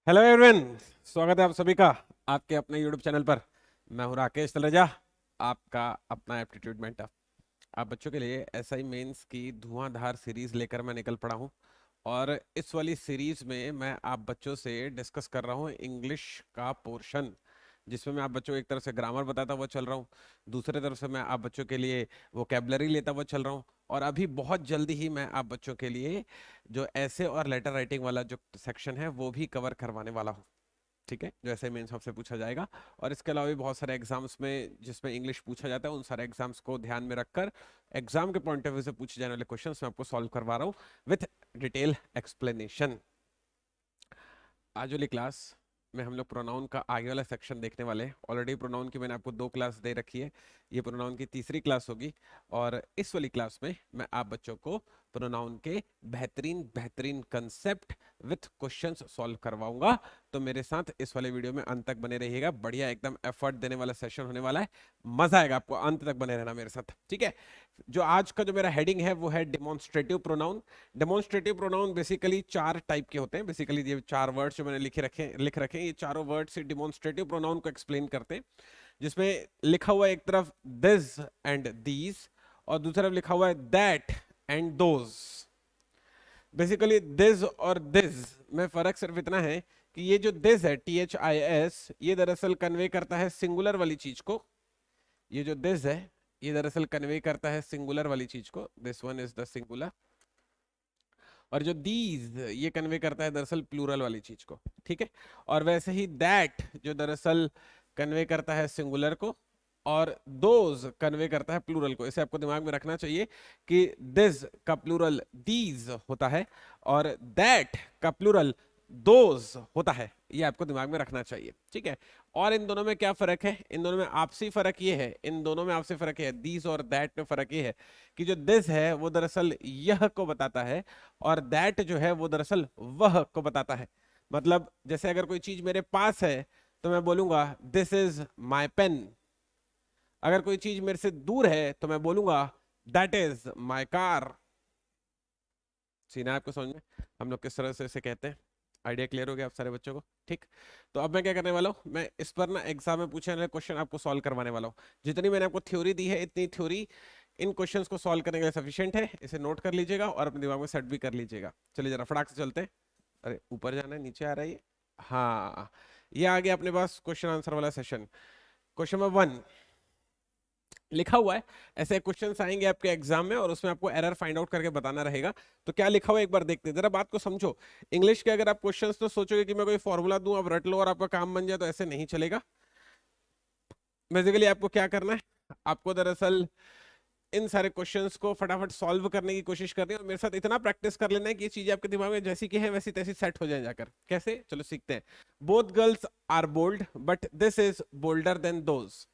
Hello everyone, स्वागत है आप सभी का आपके अपने यूट्यूब चैनल पर। मैं हूं राकेश तलरेजा, आपका अपना एप्टीट्यूड मेंटर। आप बच्चों के लिए एसआई मेंस की धुआंधार सीरीज लेकर मैं निकल पड़ा हूं। और इस वाली सीरीज में मैं आप बच्चों से डिस्कस कर रहा हूं इंग्लिश का पोर्शन, जिसमें मैं आप बच्चों को एक तरफ से ग्रामर बताता हुआ चल रहा हूँ, दूसरे तरफ से मैं आप बच्चों के लिए वोकेबलरी लेता हुआ चल रहा हूँ। और अभी बहुत जल्दी ही मैं आप बच्चों के लिए जो ऐसे और लेटर राइटिंग वाला जो सेक्शन है वो भी कवर करवाने वाला हूँ। ठीक है, जो ऐसे मेंस आपसे पूछा जाएगा। और इसके अलावा भी बहुत सारे एग्जाम्स में जिसमें इंग्लिश पूछा जाता है, उन सारे एग्जाम्स को ध्यान में रखकर एग्जाम के पॉइंट ऑफ व्यू से पूछे जाने वाले क्वेश्चंस मैं आपको सॉल्व करवा रहा हूँ विथ डिटेल एक्सप्लेनेशन। आज वाली क्लास में हम लोग प्रोनाउन का आगे वाला सेक्शन देखने वाले हैं। ऑलरेडी प्रोनाउन की मैंने आपको 2 क्लास दे रखी है, ये प्रोनाउन की तीसरी क्लास होगी। और इस वाली क्लास में मैं आप बच्चों को प्रोनाउन के बेहतरीन बेहतरीन कंसेप्ट विथ क्वेश्चंस सॉल्व करवाऊंगा। तो मेरे साथ इस वाले वीडियो में अंत तक बने रहिएगा। बढ़िया एकदम एफर्ट देने वाला सेशन होने वाला है, मजा आएगा आपको, अंत तक बने रहना मेरे साथ। ठीक है, जो आज का जो मेरा हेडिंग है वो है demonstrative pronoun. Demonstrative pronoun basically 4 type के होते हैं। बेसिकली ये 4 वर्ड्स जो मैंने लिख रखे हैं, ये चारों वर्ड से डेमोन्स्ट्रेटिव प्रोनाउन को एक्सप्लेन करते हैं। जिसमें लिखा हुआ है एक तरफ दिस एंड दीज, और दूसरी तरफ लिखा हुआ है that and those. Basically this और दिस में फर्क सिर्फ इतना है कि ये जो दिस है THIS, ये दरअसल कन्वे करता है सिंगुलर वाली चीज को। ये जो दिस है ये दरअसल कन्वे करता है सिंगुलर वाली चीज को, this one is the singular. और जो दीज ये कन्वे करता है दरअसल प्लूरल वाली चीज को। ठीक है, और वैसे ही दैट जो दरअसल कन्वे करता है सिंगुलर को, और दोज कन्वे करता है प्लूरल को। इसे आपको दिमाग में रखना चाहिए कि दिस का प्लूरल दीज होता है और दैट का प्लूरल दोज होता है। ये आपको दिमाग में रखना चाहिए। ठीक है, और इन दोनों में क्या फर्क है? इन दोनों में आपसी फर्क ये है, इन दोनों में आपसी फर्क है, दीज और दैट में फर्क ये है कि जो दिस है वो दरअसल यह को बताता है, और दैट जो है वो दरअसल वह को बताता है। मतलब जैसे अगर कोई चीज मेरे पास है तो मैं बोलूंगा दिस इज माई पेन। अगर कोई चीज मेरे से दूर है तो मैं बोलूंगा दैट इज माई कार। सीना आपको समझ में हम लोग किस तरह से इसे कहते हैं? आइडिया क्लियर हो गया आप सारे बच्चों को? ठीक, तो अब मैं क्या करने वाला हूँ, मैं इस पर ना एग्जाम में पूछे वाले क्वेश्चन आपको सॉल्व करवाने वाला हूँ। जितनी मैंने आपको थ्योरी दी है, इतनी थ्योरी इन क्वेश्चंस को सॉल्व करने के लिए सफिशिएंट है। इसे नोट कर लीजिएगा और अपने दिमाग में सेट भी कर लीजिएगा। चलिए जरा फटाक से चलते हैं। अरे ऊपर जाना है, नीचे आ रहा है ये। हाँ, ये आ गया अपने पास क्वेश्चन आंसर वाला सेशन। क्वेश्चन नंबर 1 लिखा हुआ है। ऐसे क्वेश्चंस आएंगे आपके एग्जाम में और उसमें आपको एरर फाइंड आउट करके बताना रहेगा। तो क्या लिखा हुआ है एक बार देखते हैं, जरा बात को समझो। इंग्लिश के अगर आप क्वेश्चंस तो सोचोगे कि मैं कोई फॉर्मूला दूं आप रट लो और आपका काम बन जाए, तो ऐसे नहीं चलेगा। बेसिकली आपको क्या करना है, आपको दरअसल इन सारे क्वेश्चंस को फटाफट सॉल्व करने की कोशिश करनी है और मेरे साथ इतना प्रैक्टिस कर लेना है कि ये चीजें आपके दिमाग में जैसी की है वैसी तैसी सेट हो जाए जाकर। कैसे? चलो सीखते हैं। Both girls are bold but this is bolder than those.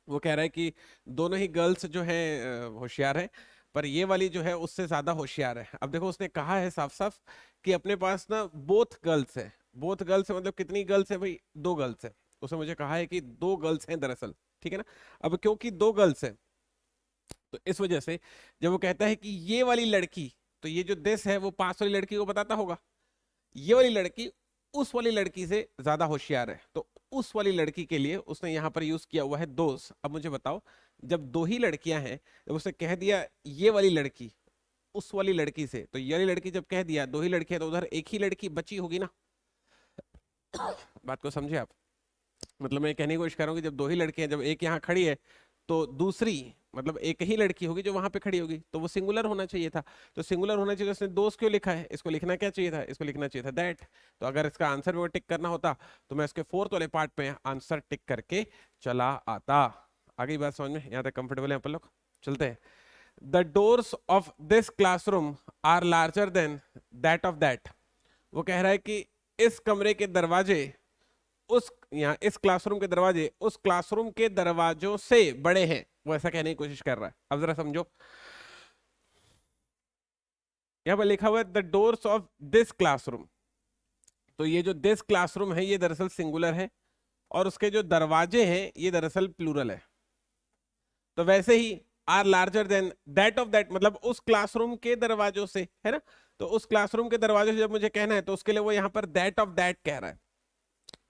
वो कह रहा है कि दोनों ही गर्ल्स जो है होशियार है, पर ये वाली जो है उससे ज्यादा होशियार है। अब देखो उसने कहा है साफ साफ कि अपने पास ना बोथ गर्ल्स है। बोथ गर्ल्स है मतलब कितनी गर्ल्स है भाई? 2 गर्ल्स है। उसने मुझे कहा है कि 2 गर्ल्स हैं दरअसल। ठीक है ना? अब क्योंकि 2 गर्ल्स है तो इस वजह से जब वो कहता है कि ये वाली लड़की, तो ये जो दिस है वो पास वाली लड़की को बताता होगा। ये वाली लड़की उस वाली लड़की से ज्यादा होशियार है, तो उस वाली लड़की के लिए उसने यहां पर यूज किया हुआ है दोस्त। अब मुझे बताओ, जब 2 ही लड़कियां हैं, जब उसने कह दिया ये वाली लड़की उस वाली लड़की से, तो ये वाली लड़की जब कह दिया 2 ही लड़कियां, तो उधर एक ही लड़की बची होगी ना। बात को समझे आप? मतलब मैं कहने की कोशिश कर रहा हूँ कि जब 2 ही लड़कियां, जब एक यहाँ खड़ी है तो दूसरी मतलब एक ही लड़की होगी जो वहां पे खड़ी होगी, तो वो सिंगुलर होना चाहिए था। तो सिंगुलर होना चाहिए, उसने दोस्त क्यों लिखा है? इसको लिखना क्या चाहिए था? इसको लिखना चाहिए था दैट। तो अगर इसका आंसर भी वो टिक करना होता तो मैं इसके 4th वाले पार्ट पे आंसर टिक करके चला आता। आगे बात समझ में? यहाँ तक कंफर्टेबल है अपन लोग? चलते हैं। The doors of this classroom are larger than that of that. वो कह रहा है कि इस कमरे के दरवाजे उस यहाँ इस क्लासरूम के दरवाजे उस क्लासरूम के दरवाजों से बड़े हैं। वो ऐसा कहने की कोशिश कर रहा है। अब जरा समझो, यहाँ पर लिखा हुआ है the doors of this classroom. तो ये जो दिस क्लासरूम है ये दरअसल सिंगुलर है और उसके जो दरवाजे हैं ये दरअसल प्लूरल है। तो वैसे ही are larger than that of that, मतलब उस क्लासरूम के दरवाजों से, है ना? तो उस क्लासरूम के दरवाजे से जब मुझे कहना है तो उसके लिए वो यहाँ पर दैट ऑफ दैट कह रहा है।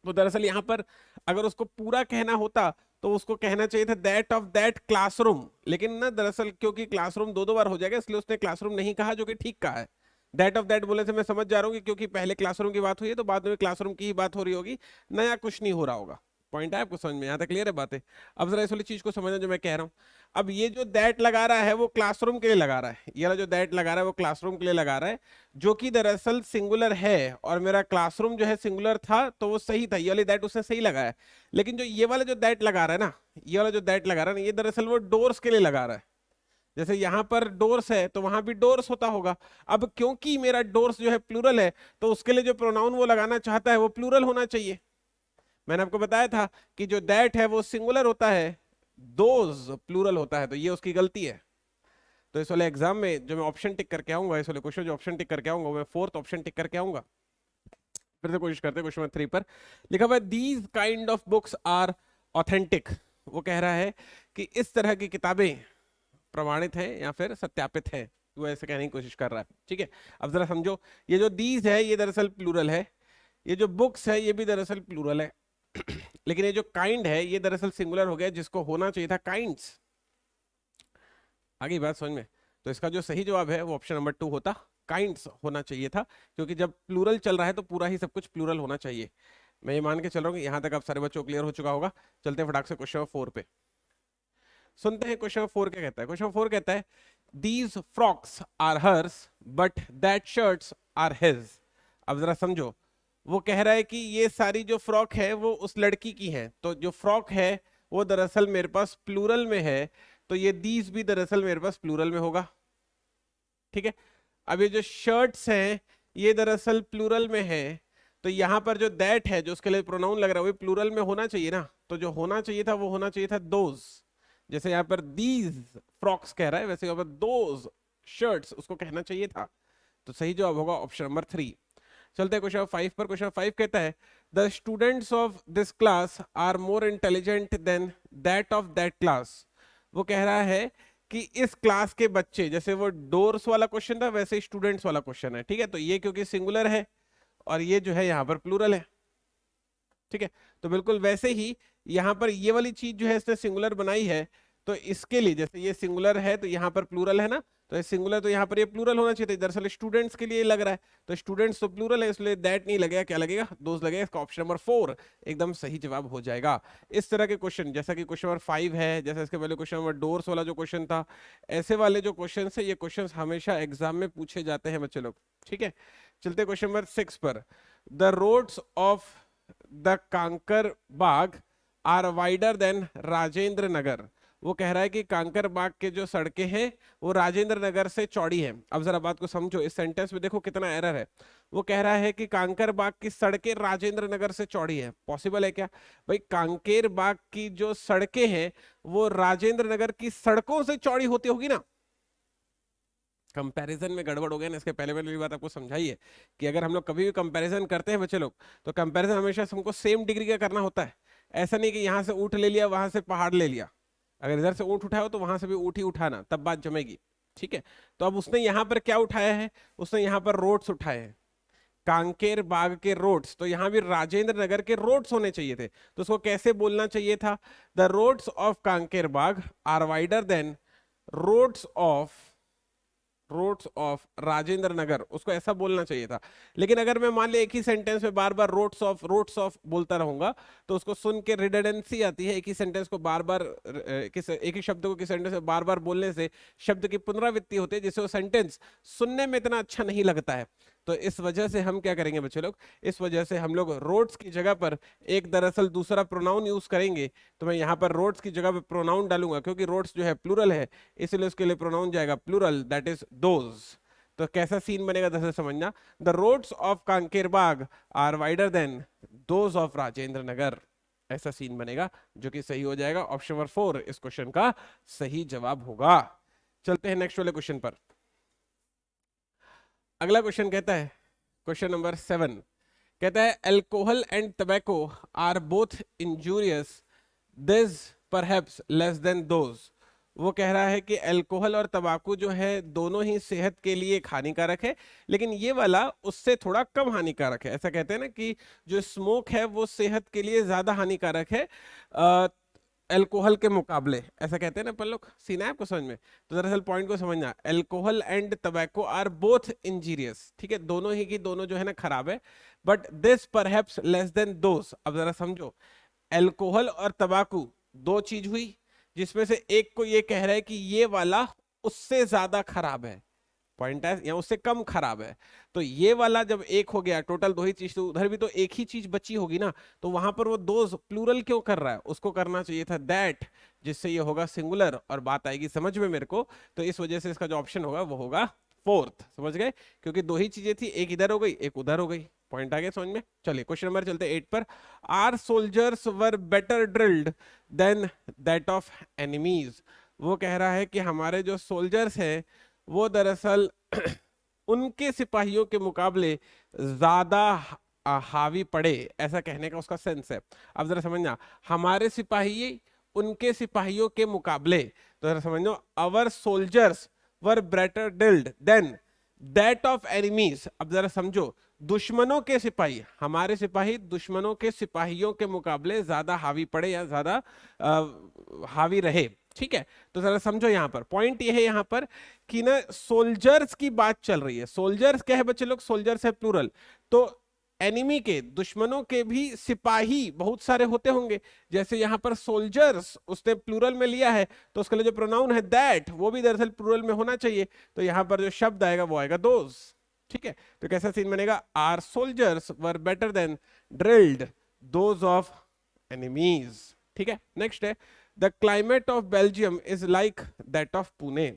तो दरअसल यहाँ पर अगर उसको पूरा कहना होता तो उसको कहना चाहिए था दैट ऑफ दैट क्लासरूम, लेकिन ना दरअसल क्योंकि क्लासरूम दो दो बार हो जाएगा इसलिए उसने क्लासरूम नहीं कहा, जो कि ठीक कहा है। दैट ऑफ दैट बोले से मैं समझ जा रहा हूँ कि क्योंकि पहले क्लासरूम की बात हुई है तो बाद में क्लासरूम की ही बात हो रही होगी, नया कुछ नहीं हो रहा होगा। पॉइंट है आपको समझ में? यहाँ तक क्लियर है बातें? अब जरा इस वाली चीज को समझना जो मैं कह रहा हूँ। अब ये जो दैट लगा रहा है वो क्लासरूम के लिए लगा रहा है, ये वाला जो दैट लगा रहा है वो क्लासरूम के लिए लगा रहा है, जो कि दरअसल सिंगुलर है, और मेरा क्लासरूम जो है सिंगुलर था तो वो सही था, ये वाली दैट उसने सही लगाया। लेकिन जो ये वाला जो दैट लगा रहा है ना, ये वाला जो दैट लगा रहा है ना, ये दरअसल वो डोर्स के लिए लगा रहा है। जैसे यहां पर डोर्स है तो वहां भी डोर्स होता होगा। अब क्योंकि मेरा डोर्स जो है प्लूरल है तो उसके लिए जो प्रोनाउन वो लगाना चाहता है वो प्लूरल होना चाहिए। मैंने आपको बताया था कि जो दैट है वो सिंगुलर होता है, दोज प्लूरल होता है, तो ये उसकी गलती है। तो इस वाले एग्जाम में जो मैं ऑप्शन टिक करके आऊंगा, इस वाले क्वेश्चन जो ऑप्शन टिक करके आऊंगा, मैं फोर्थ ऑप्शन टिक करके आऊंगा। फिर से कोशिश करते हैं। क्वेश्चन नंबर 3 पर लिखा हुआ है these kind of books are authentic. वो कह रहा है कि इस तरह की किताबें प्रमाणित हैं या फिर सत्यापित हैं, वो ऐसे कहने की कोशिश कर रहा है। ठीक है, अब जरा समझो, ये जो दीज है ये दरअसल प्लूरल है, ये जो बुक्स है ये भी दरअसल प्लूरल है लेकिन ये जो काइंड है ये दरअसल सिंगुलर हो गया, जिसको होना चाहिए था काइंड्स। आगे बात समझ में? तो इसका जो सही जवाब है वो ऑप्शन नंबर 2 होता, काइंड्स होना चाहिए था, क्योंकि जब प्लूरल चल रहा है तो पूरा ही सब कुछ प्लूरल होना चाहिए। मैं ये मान के चल रहा हूँ कि यहाँ तक आप सारे बच्चों क्लियर हो चुका होगा। चलते हैं फटाक से क्वेश्चन नंबर 4 पे, सुनते हैं क्वेश्चन नंबर 4 क्या कहता है। क्वेश्चन नंबर 4 कहता है these frocks are hers but that shirts are his. अब जरा समझो, वो कह रहा है कि ये सारी जो फ्रॉक है वो उस लड़की की है, तो जो फ्रॉक है वो दरअसल मेरे पास प्लूरल में है, तो ये दीज भी दरअसल मेरे पास प्लूरल में होगा। ठीक है, अब ये जो शर्ट्स हैं ये दरअसल प्लूरल में है, तो यहां पर जो दैट है जो उसके लिए प्रोनाउन लग रहा है वो प्लूरल में होना चाहिए ना, तो जो होना चाहिए था वो होना चाहिए था दोज। जैसे यहाँ पर दीज फ्रॉक्स कह रहा है वैसे यहाँ पर दोज शर्ट्स उसको कहना चाहिए था, तो सही जवाब होगा ऑप्शन नंबर 3। चलते हैं क्वेश्चन 5 पर। क्वेश्चन 5 कहता है the students of this class are more intelligent than that of that class. वो कह रहा है कि इस क्लास के बच्चे, जैसे वो डोर्स वाला क्वेश्चन था वैसे स्टूडेंट्स वाला क्वेश्चन है। ठीक है, तो ये क्योंकि सिंगुलर है और ये जो है यहाँ पर प्लूरल है। ठीक है, तो बिल्कुल वैसे ही यहाँ पर ये वाली चीज जो है इसने सिंगुलर बनाई है, तो इसके लिए जैसे ये सिंगुलर है तो यहाँ पर प्लूरल है ना, तो ये सिंगुलर तो यहाँ पर ये प्लूरल होना चाहिए था। दरअसल स्टूडेंट्स के लिए लग रहा है, तो स्टूडेंट्स तो प्लूरल है इसलिए दैट नहीं लगेगा, क्या लगेगा? दोस्त लगेगा। इसका ऑप्शन नंबर 4 एकदम सही जवाब हो जाएगा। इस तरह के क्वेश्चन जैसा कि क्वेश्चन नंबर 5 है, जैसा इसके पहले क्वेश्चन नंबर डोर्स वाला जो क्वेश्चन था, ऐसे वाले जो क्वेश्चन है ये क्वेश्चन हमेशा एग्जाम में पूछे जाते हैं बच्चे लोग। ठीक है, चलते क्वेश्चन नंबर 6 पर। The roads of the Kankarbagh are wider than Rajendra Nagar. वो कह रहा है कि कांकर बाग के जो सड़कें हैं वो राजेंद्र नगर से चौड़ी हैं। अब जरा बात को समझो, इस सेंटेंस में देखो कितना एरर है। वो कह रहा है कि कांकर बाग की सड़कें राजेंद्र नगर से चौड़ी है, पॉसिबल है क्या भाई? कांकेर बाग की जो सड़कें हैं वो राजेंद्र नगर की सड़कों से चौड़ी होती होगी ना। कंपैरिजन में गड़बड़ हो गया ना। इसके पहले वाली बात आपको समझाई है कि अगर हम लोग कभी भी कंपैरिजन करते हैं बच्चे लोग, तो कंपैरिजन हमेशा हमको सेम डिग्री का करना होता है। ऐसा नहीं कि यहाँ से ऊँट ले लिया वहां से पहाड़ ले लिया, अगर इधर से ऊँट उठाओ तो वहां से भी ऊँट ही उठाना, तब बात जमेगी। ठीक है, तो अब उसने यहाँ पर क्या उठाया है? उसने यहाँ पर रोड्स उठाए हैं, कांकेर बाग के रोड्स, तो यहाँ भी राजेंद्र नगर के रोड्स होने चाहिए थे, तो उसको कैसे बोलना चाहिए था? The roads of Kankarbagh are wider than roads of Rajendra Nagar, उसको ऐसा बोलना चाहिए था। लेकिन अगर मैं मान लिया एक ही सेंटेंस में बार बार रोड्स ऑफ बोलता रहूंगा तो उसको सुन के रिडंडेंसी आती है। एक ही सेंटेंस को बार बार एक ही शब्द को किसी सेंटेंस में बार बार बोलने से शब्द की पुनरावृत्ति होती है, जिससे वो सेंटेंस सुनने में इतना अच्छा नहीं लगता है। तो इस वजह से हम क्या करेंगे बच्चे लोग, इस वजह से हम लोग रोड्स की जगह पर एक दरअसल दूसरा प्रोनाउन यूज करेंगे। तो मैं यहाँ पर रोड्स की जगह पर प्रोनाउन डालूंगा, क्योंकि रोड्स जो है प्लूरल है इसलिए उसके लिए प्रोनाउन जाएगा प्लूरल, दैट इज दोज। तो कैसा सीन बनेगा दरअसल समझना, the roads of Kankarbagh are wider than those of Rajendra Nagar, ऐसा सीन बनेगा, जो कि सही हो जाएगा। ऑप्शन नंबर 4 इस क्वेश्चन का सही जवाब होगा। चलते हैं नेक्स्ट वाले क्वेश्चन पर। अगला क्वेश्चन कहता है, क्वेश्चन नंबर 7 कहता है alcohol and tobacco are both injurious, this perhaps less than those. वो कह रहा है कि अल्कोहल और तंबाकू जो है दोनों ही सेहत के लिए हानिकारक है, लेकिन ये वाला उससे थोड़ा कम हानिकारक है। ऐसा कहते हैं ना कि जो स्मोक है वो सेहत के लिए ज्यादा हानिकारक है अल्कोहल के मुकाबले, ऐसा कहते हैं ना अपन लोग। सीन है आपको समझ में? तो दरअसल पॉइंट को समझना, alcohol and tobacco are both injurious, ठीक है, दोनों ही की दोनों जो है ना खराब है, but this perhaps less than those. अब जरा समझो, अल्कोहल और तंबाकू दो चीज हुई, जिसमें से एक को ये कह रहा है कि ये वाला उससे ज्यादा खराब है, पॉइंट है, या उससे कम खराब है। तो ये वाला जब एक हो गया, टोटल दो ही चीज, तो उधर भी तो एक ही चीज बची होगी ना, तो वहां पर वो दो प्लूरल क्यों कर रहा है? उसको करना चाहिए था दैट, जिससे ये होगा सिंगुलर और बात आएगी समझ में मेरे को। तो इस वजह से इसका जो ऑप्शन होगा वो होगा फोर्थ, समझ गए? क्योंकि दो ही चीजें थी, एक इधर हो गई एक उधर हो गई। पॉइंट आ गया समझ में? चलिए क्वेश्चन नंबर चलते 8 पर। Our soldiers were better drilled than that of enemies. वो कह रहा है कि हमारे जो सोल्जर्स हैं वो दरअसल उनके सिपाहियों के मुकाबले ज्यादा हावी पड़े, ऐसा कहने का उसका सेंस है। अब जरा समझना, हमारे सिपाही उनके सिपाहियों के मुकाबले, तो जरा समझो, our soldiers were better drilled than that of enemies. अब जरा समझो, दुश्मनों के सिपाही, हमारे सिपाही दुश्मनों के सिपाहियों के मुकाबले ज्यादा हावी पड़े या ज्यादा हावी रहे, ठीक है? तो जरा समझो, यहां पर पॉइंट ये है यहां पर कि ना सोल्जर्स की बात चल रही है। सोल्जर्स क्या है बच्चे लोग? सोल्जर्स है प्लूरल। तो एनिमी के, दुश्मनों के भी सिपाही बहुत सारे होते होंगे, जैसे यहां पर सोल्जर्स उसने प्लूरल में लिया है, तो उसके लिए जो प्रोनाउन है दैट वो भी दरअसल प्लूरल में होना चाहिए। तो यहां पर जो शब्द आएगा वो आएगा दोज, ठीक है? तो कैसा सीन बनेगा? Our soldiers were better than drilled those of enemies, ठीक है? नेक्स्ट है, the climate of Belgium is like that of Pune.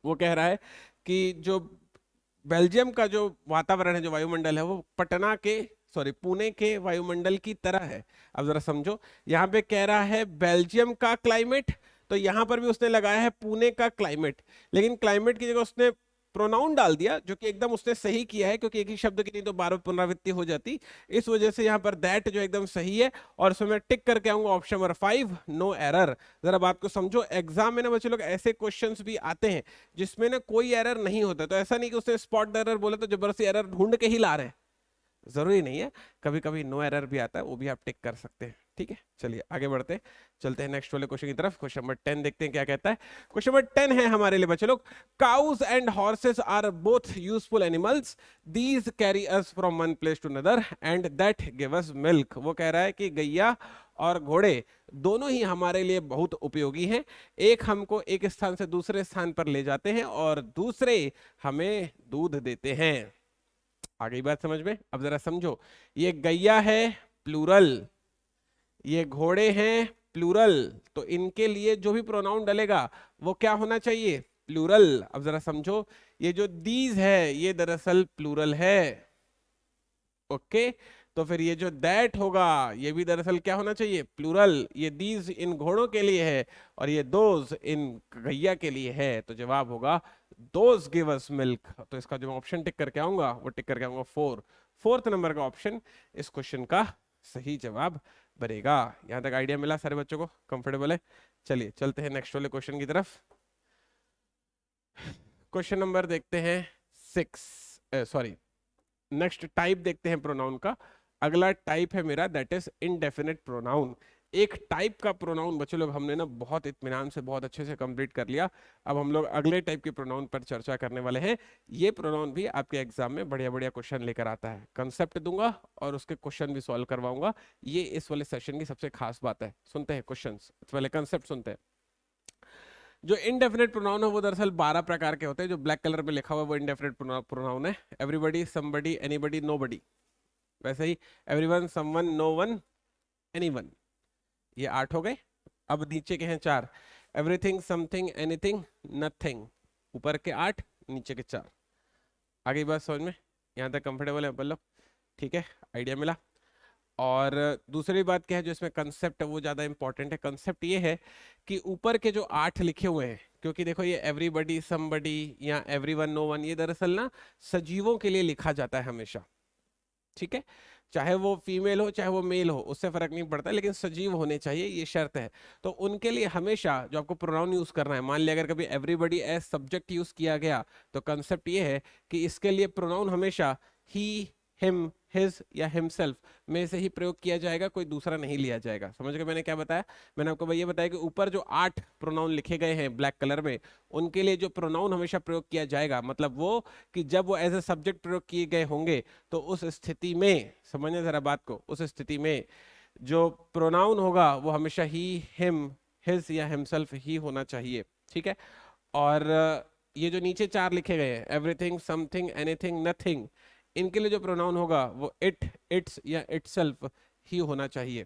वो कह रहा है कि जो बेल्जियम का जो वातावरण है, जो वायुमंडल है, वो पटना के, सॉरी, पुणे के वायुमंडल की तरह है। अब जरा समझो, यहाँ पे कह रहा है बेल्जियम का क्लाइमेट, तो यहाँ पर भी उसने लगाया है पुणे का क्लाइमेट, लेकिन क्लाइमेट की जगह उसने प्रोनाउन डाल दिया, जो कि एकदम उसने सही किया है, क्योंकि एक ही शब्द की नहीं तो बार बार पुनरावृत्ति हो जाती। इस वजह से यहाँ पर दैट जो एकदम सही है, और उसमें मैं टिक करके आऊंगा ऑप्शन नंबर 5, नो एरर। जरा बात को समझो, एग्जाम में ना बच्चे लोग ऐसे क्वेश्चंस भी आते हैं जिसमें ना कोई एरर नहीं होता, तो ऐसा नहीं कि उसने स्पॉट एरर बोला तो जबरदस्ती एरर ढूंढ के ही ला रहे हैं, जरूरी नहीं है। कभी कभी नो एरर भी आता है, वो भी आप टिक कर सकते हैं, ठीक है? चलिए आगे बढ़ते हैं, चलते हैं नेक्स्ट वाले क्वेश्चन की तरफ। क्वेश्चन नंबर 10 देखते हैं क्या कहता है। क्वेश्चन नंबर 10 है हमारे लिए बच्चे लोग, cows and horses are both useful animals, these carry us from one place to another and that give us milk. वो कह रहा है कि गैया और घोड़े दोनों ही हमारे लिए बहुत उपयोगी हैं, एक हमको एक स्थान से दूसरे स्थान पर ले जाते हैं और दूसरे हमें दूध देते हैं। आ गई बात समझ में? अब जरा समझो, ये गैया है प्लूरल, ये घोड़े हैं प्लूरल, तो इनके लिए जो भी प्रोनाउन डलेगा वो क्या होना चाहिए? प्लूरल। अब जरा समझो, ये जो दीज है ये दरअसल प्लूरल है, ओके? तो फिर ये जो दैट होगा ये भी दरअसल क्या होना चाहिए? प्लूरल। ये दीज इन घोड़ों के लिए है और ये दोज इन गैया के लिए है, तो जवाब होगा दोज गिव अस मिल्क। तो इसका जो ऑप्शन टिक करके आऊंगा वो टिक करके आऊंगा 4, फोर्थ नंबर का ऑप्शन इस क्वेश्चन का सही जवाब बनेगा। यहां तक आइडिया मिला सारे बच्चों को? कंफर्टेबल है? चलिए चलते हैं नेक्स्ट वाले क्वेश्चन की तरफ। क्वेश्चन नंबर देखते हैं 6, सॉरी, नेक्स्ट टाइप देखते हैं प्रोनाउन का। अगला टाइप है मेरा दैट इज इनडेफिनेट प्रोनाउन। एक टाइप का प्रोनाउन बच्चों लोग हमने ना बहुत इत्मीनान से बहुत अच्छे से कंप्लीट कर लिया। अब हम लोग अगले टाइप के प्रोनाउन पर चर्चा करने वाले हैं। ये प्रोनाउन भी आपके एग्जाम में बढ़िया बढ़िया क्वेश्चन लेकर आता है, कंसेप्ट दूंगा और उसके क्वेश्चन भी सॉल्व करवाऊंगा। ये इस वाले सेशन की सबसे खास बात है। सुनते हैं क्वेश्चन, पहले कंसेप्ट सुनते हैं। जो इनडेफिनेट प्रोनाउन है वो दरअसल 12 प्रकार के होते हैं। जो ब्लैक कलर में लिखा हुआ है वो इनडेफिनेट प्रोनाउन है। Everybody, somebody, anybody, nobody. वैसे ही everyone, someone, no one, anyone. ये 8 हो गए। अब नीचे के हैं 4, एवरीथिंग, समथिंग, एनीथिंग, नथिंग। ऊपर के 8, नीचे के 4। आगे बात समझ में? यहाँ तक कंफर्टेबल है अपन लोग? ठीक है, आइडिया मिला। और दूसरी बात क्या है, जो इसमें कंसेप्ट है वो ज्यादा इंपॉर्टेंट है। कंसेप्ट ये है कि ऊपर के जो 8 लिखे हुए हैं, क्योंकि देखो ये एवरीबडी, समबडी या एवरीवन, नो वन, ये दरअसल ना सजीवों के लिए लिखा जाता है हमेशा, ठीक है? चाहे वो फीमेल हो चाहे वो मेल हो, उससे फर्क नहीं पड़ता, लेकिन सजीव होने चाहिए, ये शर्त है। तो उनके लिए हमेशा जो आपको प्रोनाउन यूज करना है, मान लिया अगर कभी एवरीबॉडी एज सब्जेक्ट यूज किया गया, तो कंसेप्ट ये है कि इसके लिए प्रोनाउन हमेशा ही, हिम, हिज या हिमसेल्फ में से ही प्रयोग किया जाएगा, कोई दूसरा नहीं लिया जाएगा। समझ गए मैंने क्या बताया? मैंने आपको भाई ये बताया कि ऊपर जो 8 प्रोनाउन लिखे गए हैं ब्लैक कलर में, उनके लिए जो प्रोनाउन हमेशा प्रयोग किया जाएगा, मतलब वो कि जब वो एज ए सब्जेक्ट प्रयोग किए गए होंगे, तो उस स्थिति में, समझने जरा बात को, उस स्थिति में जो प्रोनाउन होगा वो हमेशा ही, हिम, हिज या हिमसेल्फ ही होना चाहिए। ठीक है। और ये जो नीचे 4 लिखे गए हैं, एवरीथिंग, समथिंग, एनीथिंग, नथिंग, इनके लिए जो प्रोनाउन होगा वो इट, इट्स या इटसेल्फ ही होना चाहिए।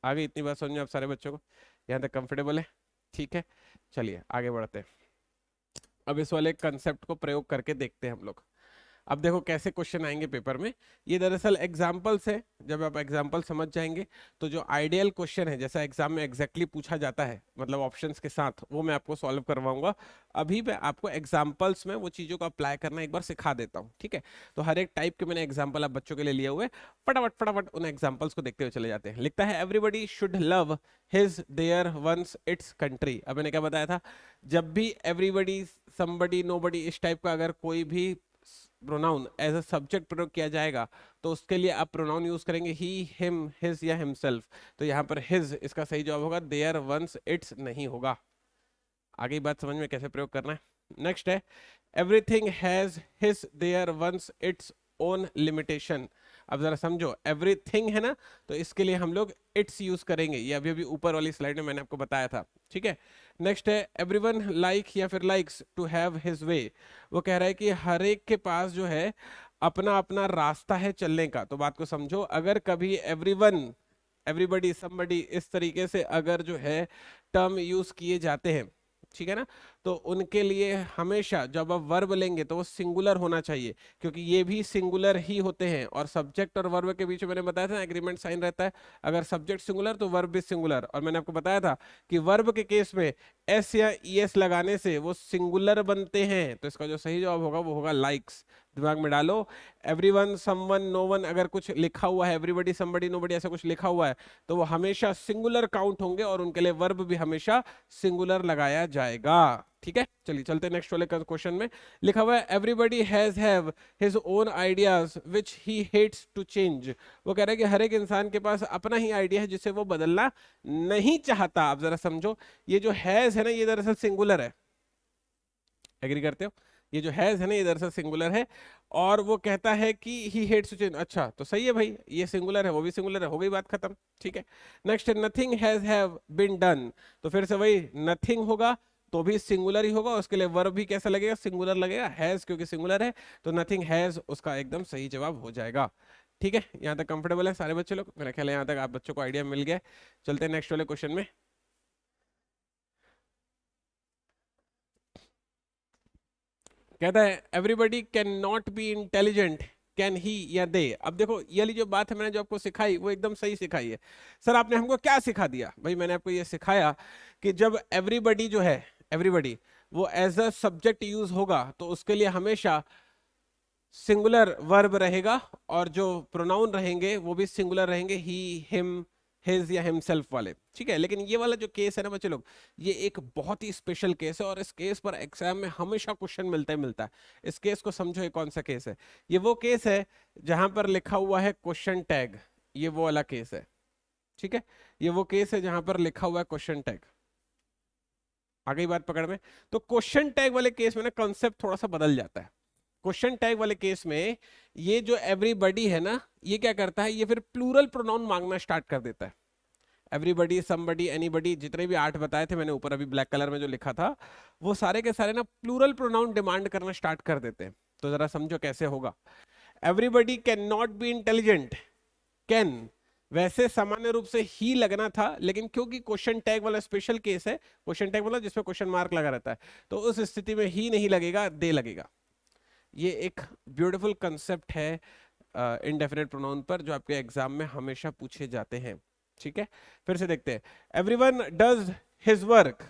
आगे इतनी बात समझ में आप सारे बच्चों को? यहाँ तक कंफर्टेबल है? ठीक है, चलिए आगे बढ़ते हैं। अब इस वाले कंसेप्ट को प्रयोग करके देखते हैं हम लोग। अब देखो कैसे क्वेश्चन आएंगे पेपर में। ये दरअसल एग्जाम्पल्स है, जब आप एग्जाम्पल समझ जाएंगे तो जो आइडियल क्वेश्चन है, जैसा एग्जाम में एग्जैक्टली पूछा जाता है, मतलब ऑप्शंस के साथ, वो मैं आपको सॉल्व करवाऊंगा। अभी मैं आपको एग्जाम्पल्स में वो चीजों को अप्लाई करना एक बार सिखा देता हूँ। ठीक है, तो हर एक टाइप के मैंने एग्जाम्पल आप बच्चों के लिए लिए हुए, फटाफट फटाफट उन एग्जाम्पल्स को देखते हुए चले जाते हैं। लिखता है everybody should love his, their, one's, its country. अब मैंने क्या बताया था? जब भी एवरीबडी, समबडी, नोबडी, इस टाइप का अगर कोई भी प्रोनाउन एज अ सब्जेक्ट प्रयोग किया जाएगा, तो उसके लिए आप प्रोनाउन यूज करेंगे ही, हिम, हिज या हिमसेल्फ। तो यहाँ पर हिज इसका सही जवाब होगा, देयर, वंस, इट्स नहीं होगा। आगे बात समझ में कैसे प्रयोग करना है। नेक्स्ट है everything has his, their, one's, its own limitation. अब जरा समझो, एवरीथिंग है ना, तो इसके लिए हम लोग इट्स यूज करेंगे, ये अभी अभी ऊपर वाली स्लाइड में मैंने आपको बताया था। ठीक है। नेक्स्ट है एवरीवन लाइक या फिर likes to have his way. वो कह रहा है कि हर एक के पास जो है अपना अपना रास्ता है चलने का। तो बात को समझो, अगर कभी एवरीवन, एवरीबडी, समबडी, इस तरीके से अगर जो है टर्म यूज किए जाते हैं, ठीक है ना, तो उनके लिए हमेशा जब आप वर्ब लेंगे तो वो सिंगुलर होना चाहिए, क्योंकि ये भी सिंगुलर ही होते हैं। और सब्जेक्ट और वर्ब के बीच में मैंने बताया था एग्रीमेंट साइन रहता है, अगर सब्जेक्ट सिंगुलर तो वर्ब भी सिंगुलर। और मैंने आपको बताया था कि वर्ब के केस में एस या ईएस लगाने से वो सिंगुलर बनते हैं। तो इसका जो सही जवाब होगा वो होगा लाइक्स। दिमाग में डालो, एवरीवन, समवन, नोवन, अगर कुछ लिखा हुआ है, एवरीबडी, समबडी, नोबडी, ऐसा कुछ लिखा हुआ है, तो वो हमेशा सिंगुलर काउंट होंगे और उनके लिए वर्ब भी हमेशा सिंगुलर लगाया जाएगा। ठीक है, चलिए चलते हैं नेक्स्ट वाले क्वेश्चन में। लिखा हुआ है everybody has have his own ideas which he hates to change. वो कह रहा है कि हर एक इंसान के पास अपना ही आइडिया है जिसे वो बदलना नहीं चाहता। आप जरा समझो, ये जो हैज है ना, ये दरअसल सिंगुलर है। एग्री करते हो? ये जो हैज है ना, ये दरअसल सिंगुलर है। और वो कहता है कि ही हेट्स टू चेंज। अच्छा, तो सही है भाई, ये सिंगुलर है, वो भी सिंगुलर है, हो गई बात खत्म। ठीक है। नेक्स्ट है nothing has have been done. तो फिर से वही, नथिंग होगा तो भी सिंगुलर ही होगा, उसके लिए वर्ब भी कैसा लगेगा? सिंगुलर लगेगा। हैज क्योंकि सिंगुलर है, तो नथिंग हैज उसका एकदम सही जवाब हो जाएगा। ठीक है, यहाँ तक कंफर्टेबल है सारे बच्चे लोग? मेरा ख्याल है यहाँ तक आप बच्चों को आइडिया मिल गया। चलते हैं नेक्स्ट वाले क्वेश्चन में। कहता है everybody can not be intelligent, can he या दे। अब देखो, ये वाली जो बात है मैंने जो आपको सिखाई वो एकदम सही सिखाई है। सर आपने हमको क्या सिखा दिया? भाई मैंने आपको ये सिखाया कि जब एवरीबडी जो है, एवरीबडी वो एज अ सब्जेक्ट यूज होगा, तो उसके लिए हमेशा सिंगुलर वर्ब रहेगा, और जो प्रोनाउन रहेंगे वो भी सिंगुलर रहेंगे, ही, हिम, हिज या हिमसेल्फ वाले। ठीक है, लेकिन ये वाला जो केस है ना बच्चे लोग, ये एक बहुत ही स्पेशल केस है, और इस केस पर एग्जाम में हमेशा क्वेश्चन मिलता है। इस केस को समझो, ये कौन सा केस है? ये वो केस है जहां पर लिखा हुआ है क्वेश्चन टैग, ये वो वाला केस है। ठीक है, ये वो केस है जहां पर लिखा हुआ है क्वेश्चन टैग। आ गई बात पकड़ में? तो क्वेश्चन टैग वाले केस में ना कंसेप्ट थोड़ा सा बदल जाता है। क्वेश्चन टैग वाले केस में ये जो एवरीबडी है ना, ये क्या करता है, ये फिर प्लूरल प्रोनाउन मांगना स्टार्ट कर देता है। एवरीबडी, समबडी, एनीबडी, जितने भी 8 बताए थे मैंने ऊपर अभी ब्लैक कलर में जो लिखा था, वो सारे के सारे ना प्लूरल प्रोनाउन डिमांड करना स्टार्ट कर देते हैं। तो जरा समझो कैसे होगा। Everybody can not be intelligent, can वैसे सामान्य रूप से ही लगना था, लेकिन क्योंकि क्वेश्चन टैग वाला स्पेशल केस है, क्वेश्चन टैग वाला जिसमें क्वेश्चन मार्क लगा रहता है, तो उस स्थिति में ही नहीं लगेगा, दे लगेगा। ये एक ब्यूटीफुल कंसेप्ट है इनडेफिनेट प्रोनाउन पर, जो आपके एग्जाम में हमेशा पूछे जाते हैं। ठीक है, फिर से देखते हैं। Everyone does his work,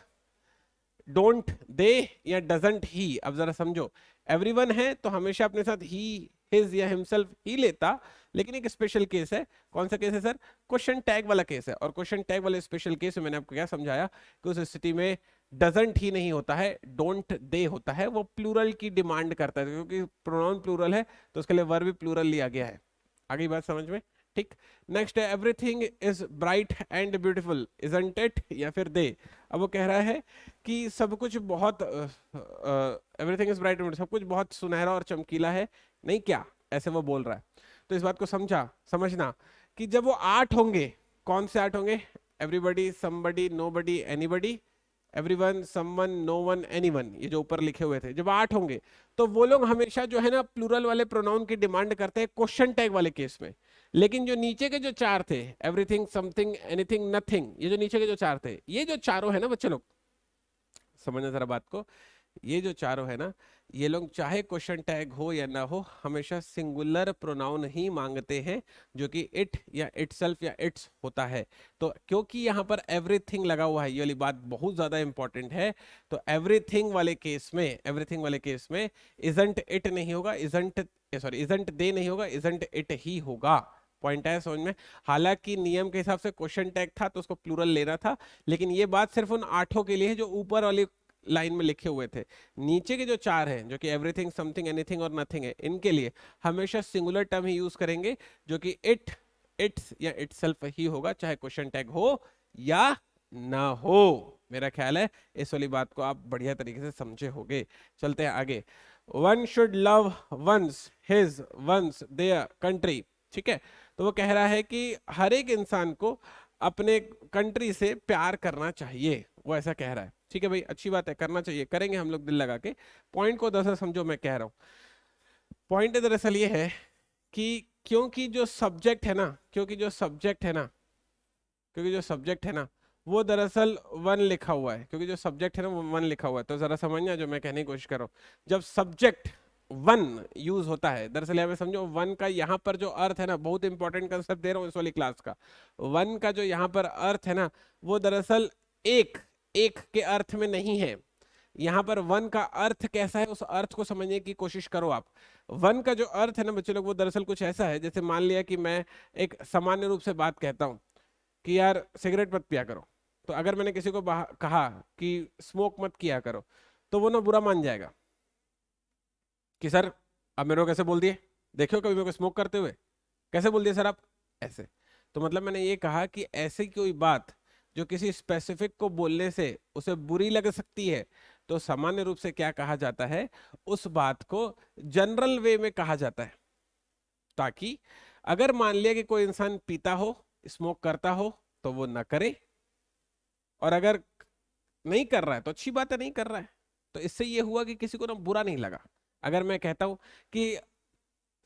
don't they या डजंट ही। अब जरा समझो, एवरीवन है तो हमेशा अपने साथ ही, हिज या हिमसेल्फ ही लेता, लेकिन एक स्पेशल केस है। कौन सा केस है सर? क्वेश्चन टैग वाला केस है। और क्वेश्चन टैग वाले स्पेशल केस में मैंने आपको क्या समझाया कि उस स्थिति में डजंट ही नहीं होता है, डोंट दे होता है, वो प्लूरल की डिमांड करता है, क्योंकि प्रोनाउन प्लूरल है तो उसके लिए वर्ब भी प्लूरल लिया गया है। आगे बात समझ में? ठीक। नेक्स्ट है everything is bright and beautiful, isn't it, या फिर दे। अब वो कह रहा है कि सब कुछ बहुत एवरीथिंग इज ब्राइट एंड सब कुछ बहुत सुनहरा और चमकीला है, नहीं क्या, ऐसे वो बोल रहा है। तो इस बात को समझना कि जब वो 8 होंगे, कौन से 8 होंगे? Everybody, somebody, nobody, anybody, everyone, someone, no one, anyone, ये जो ऊपर लिखे हुए थे, जब 8 होंगे तो वो लोग हमेशा जो है ना प्लूरल वाले प्रोनाउन की डिमांड करते हैं क्वेश्चन टैग वाले केस में। लेकिन जो नीचे के जो 4 थे, एवरीथिंग, समथिंग, एनीथिंग, नथिंग, ये जो नीचे के जो 4 थे, ये जो चारों है ना बच्चे लोग, समझना जरा बात को, ये जो चारों है ना, ये लोग चाहे क्वेश्चन टैग हो या ना हो, हमेशा सिंगुलर प्रोनाउन ही मांगते हैं, जो कि इट या इटसेल्फ या इट्स होता है। तो क्योंकि यहाँ पर एवरीथिंग लगा हुआ है, ये वाली बात बहुत ज्यादा इंपॉर्टेंट है। तो एवरीथिंग वाले केस में, एवरीथिंग वाले केस में इजंट इट नहीं होगा, इजंट सॉरी इजंट दे नहीं होगा, इजंट इट ही होगा। पॉइंट है समझ में? हालांकि नियम के हिसाब से क्वेश्चन टैग था तो उसको प्लूरल लेना था, लेकिन ये बात सिर्फ उन 8 के लिए है जो ऊपर वाली लाइन में लिखे हुए थे। नीचे के जो 4 हैं, जो कि एवरीथिंग, समथिंग, एनीथिंग और नथिंग है, इनके लिए हमेशा सिंगुलर टर्म ही यूज करेंगे, जो कि इट, इट्स या इटसेल्फ ही होगा, चाहे क्वेश्चन टैग हो या ना हो। मेरा ख्याल है इस वाली बात को आप बढ़िया तरीके से समझे होगे। चलते हैं आगे। One should love one's his one's their country. ठीक है, तो वो कह रहा है कि हर एक इंसान को अपने कंट्री से प्यार करना चाहिए, वो ऐसा कह रहा है। ठीक है भाई, अच्छी बात है, करना चाहिए, करेंगे हम लोग दिल लगा के। पॉइंट को दरअसल समझो मैं कह रहा हूँ। पॉइंट दरअसल ये है कि क्योंकि जो सब्जेक्ट है ना, क्योंकि जो सब्जेक्ट है ना, क्योंकि जो सब्जेक्ट है ना वो दरअसल वन लिखा हुआ है, क्योंकि जो सब्जेक्ट है ना वो वन लिखा हुआ है, तो जरा समझना जो मैं कहने की कोशिश कर रहा हूँ। जब सब्जेक्ट वन यूज होता है, दरअसल यहाँ पे समझो वन का यहाँ पर जो अर्थ है ना, बहुत इंपॉर्टेंट कंसेप्ट दे रहा हूँ इस वाली क्लास का। वन का जो यहाँ पर अर्थ है ना, वो दरअसल एक, एक के अर्थ में नहीं है। यहाँ पर वन का अर्थ कैसा है, उस अर्थ को समझने की कोशिश करो आप। वन का जो अर्थ है ना बच्चे लोग, वो दरअसल कुछ ऐसा है, जैसे मान लिया कि मैं एक सामान्य रूप से बात कहता हूँ कि यार सिगरेट मत पिया करो, तो अगर मैंने किसी को कहा कि स्मोक मत किया करो, तो वो ना बुरा मान जाएगा कि सर अब मेरे को कैसे बोल दिए, देखो कभी मेरे को स्मोक करते हुए, कैसे बोल दिए सर आप, ऐसे। तो मतलब मैंने ये कहा कि ऐसी कोई बात जो किसी स्पेसिफिक को बोलने से उसे बुरी लग सकती है, तो सामान्य रूप से क्या कहा जाता है, उस बात को जनरल वे में कहा जाता है। ताकि अगर मान लिया कि कोई इंसान पीता हो, स्मोक करता हो, तो वो ना करे, और अगर नहीं कर रहा है तो अच्छी बात है, नहीं कर रहा है, तो इससे ये हुआ कि किसी को ना बुरा नहीं लगा। अगर मैं कहता हूं कि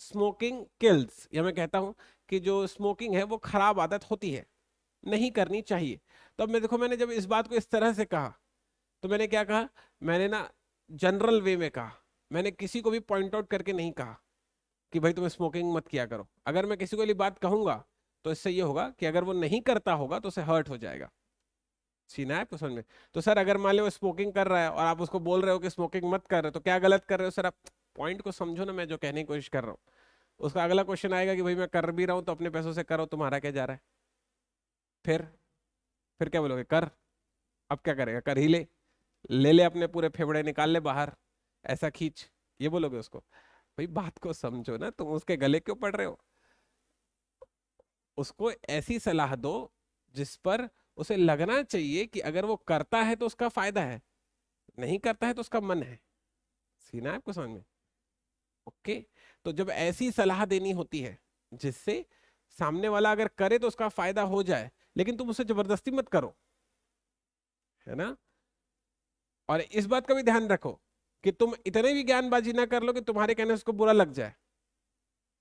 स्मोकिंग किल्स, या मैं कहता हूं कि जो स्मोकिंग है वो खराब आदत होती है, नहीं करनी चाहिए, तो अब मैं देखो, मैंने जब इस बात को इस तरह से कहा, तो मैंने क्या कहा, मैंने ना जनरल वे में कहा, मैंने किसी को भी पॉइंट आउट करके नहीं कहा कि भाई तुम स्मोकिंग मत किया करो। अगर मैं किसी को ये बात कहूंगा तो इससे ये होगा कि अगर वो नहीं करता होगा तो उसे हर्ट हो जाएगा। सीना है आपको समझ में? तो सर अगर मान लो स्मोकिंग कर रहा है और आप उसको बोल रहे हो कि स्मोकिंग मत कर रहे हो, तो क्या गलत कर रहे हो सर आप? पॉइंट को समझो ना, मैं जो कहने की कोशिश कर रहा हूँ। उसका अगला क्वेश्चन आएगा कि भाई मैं कर भी रहा हूँ तो अपने पैसों से करो, तुम्हारा क्या जा रहा है? फिर फिर क्या बोलोगे? कर। अब क्या करेगा? कर ही ले, ले ले अपने पूरे फेफड़े निकाल ले बाहर, ऐसा खींच, ये बोलोगे उसको? भाई बात को समझो ना, तुम उसके गले क्यों पड़ रहे हो? उसको ऐसी सलाह दो जिस पर उसे लगना चाहिए कि अगर वो करता है तो उसका फायदा है, नहीं करता है तो उसका मन है। सीना है आपको समझ में? ओके। तो जब ऐसी सलाह देनी होती है जिससे सामने वाला अगर करे तो उसका फायदा हो जाए, लेकिन तुम उसे जबरदस्ती मत करो, है ना? और इस बात का भी ध्यान रखो कि तुम इतने भी ज्ञानबाजी ना कर लो कि तुम्हारे कहने से उसको बुरा लग जाए।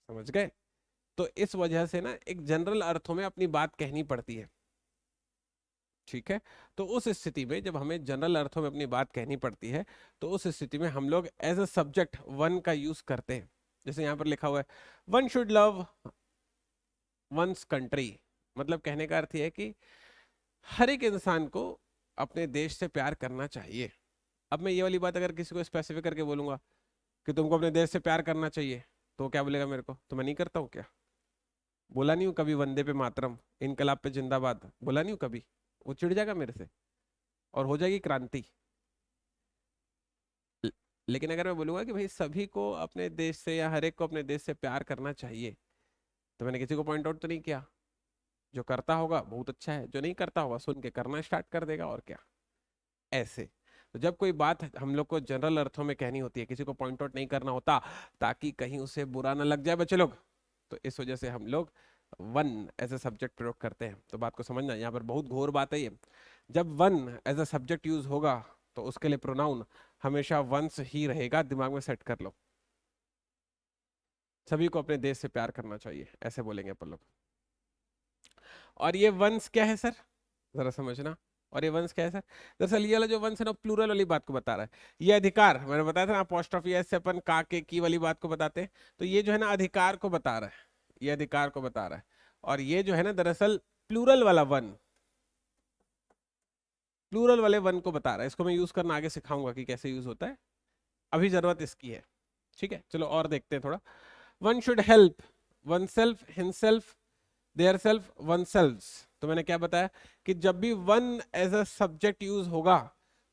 समझ गए? तो इस वजह से ना एक जनरल अर्थों में अपनी बात कहनी पड़ती है। ठीक है, तो उस स्थिति में जब हमें जनरल अर्थों में अपनी बात कहनी पड़ती है, तो उस स्थिति में हम लोग एज अ सब्जेक्ट वन का यूज करते हैं। जैसे यहां पर लिखा हुआ है one should love one's country, मतलब कहने का अर्थ यह है कि हर एक इंसान को अपने देश से प्यार करना चाहिए। अब मैं ये वाली बात अगर किसी को स्पेसिफिक करके बोलूंगा कि तुमको अपने देश से प्यार करना चाहिए, तो वो क्या बोलेगा मेरे को, तो मैं नहीं करता हूँ क्या? बोला नहीं हूँ कभी वंदे पे मातरम, इनकलाब पे जिंदाबाद, बोला नहीं हूँ कभी? वो चिढ़ जाएगा मेरे से और हो जाएगी क्रांति। ल- लेकिन अगर मैं बोलूंगा कि भाई सभी को अपने देश से या हर एक को अपने देश से प्यार करना चाहिए, तो मैंने किसी को पॉइंट आउट तो नहीं किया। जो करता होगा बहुत अच्छा है, जो नहीं करता होगा सुन के करना स्टार्ट कर देगा, और क्या। ऐसे तो जब कोई बात हम लोग को जनरल अर्थों में कहनी होती है, किसी को पॉइंट आउट नहीं करना होता ताकि कहीं उसे बुरा ना लग जाए बच्चे लोग, तो इस वजह से हम लोग वन एज ए सब्जेक्ट प्रयोग करते हैं। तो बात को समझना, यहाँ पर बहुत घोर बात है ये। जब one as a subject use होगा तो उसके लिए प्रोनाउन हमेशा वंस ही रहेगा, दिमाग में सेट कर लो। सभी को अपने देश से प्यार करना चाहिए, ऐसे बोलेंगे अपन लोग। और ये वंस क्या है सर, जरा समझना। और ये वंश क्या है सर? दरअसल ये वाला जो वंश है ना, प्लूरल वाली बात को बता रहा है। ये अधिकार मैंने बताया था ना, अपोस्ट्रोफी एस से अपन का के की वाली बात को बताते हैं। तो ये जो है ना अधिकार को बता रहा है, ये अधिकार को बता रहा है। और ये जो है ना दरअसल प्लूरल वाला वन, प्लूरल वाले वन को बता रहा है। इसको मैं यूज करना आगे सिखाऊंगा कि कैसे यूज होता है, अभी जरूरत इसकी है। ठीक है, चलो और देखते हैं थोड़ा। One should help oneself, himself, their self, one selves. तो मैंने क्या बताया कि जब भी one as a subject use होगा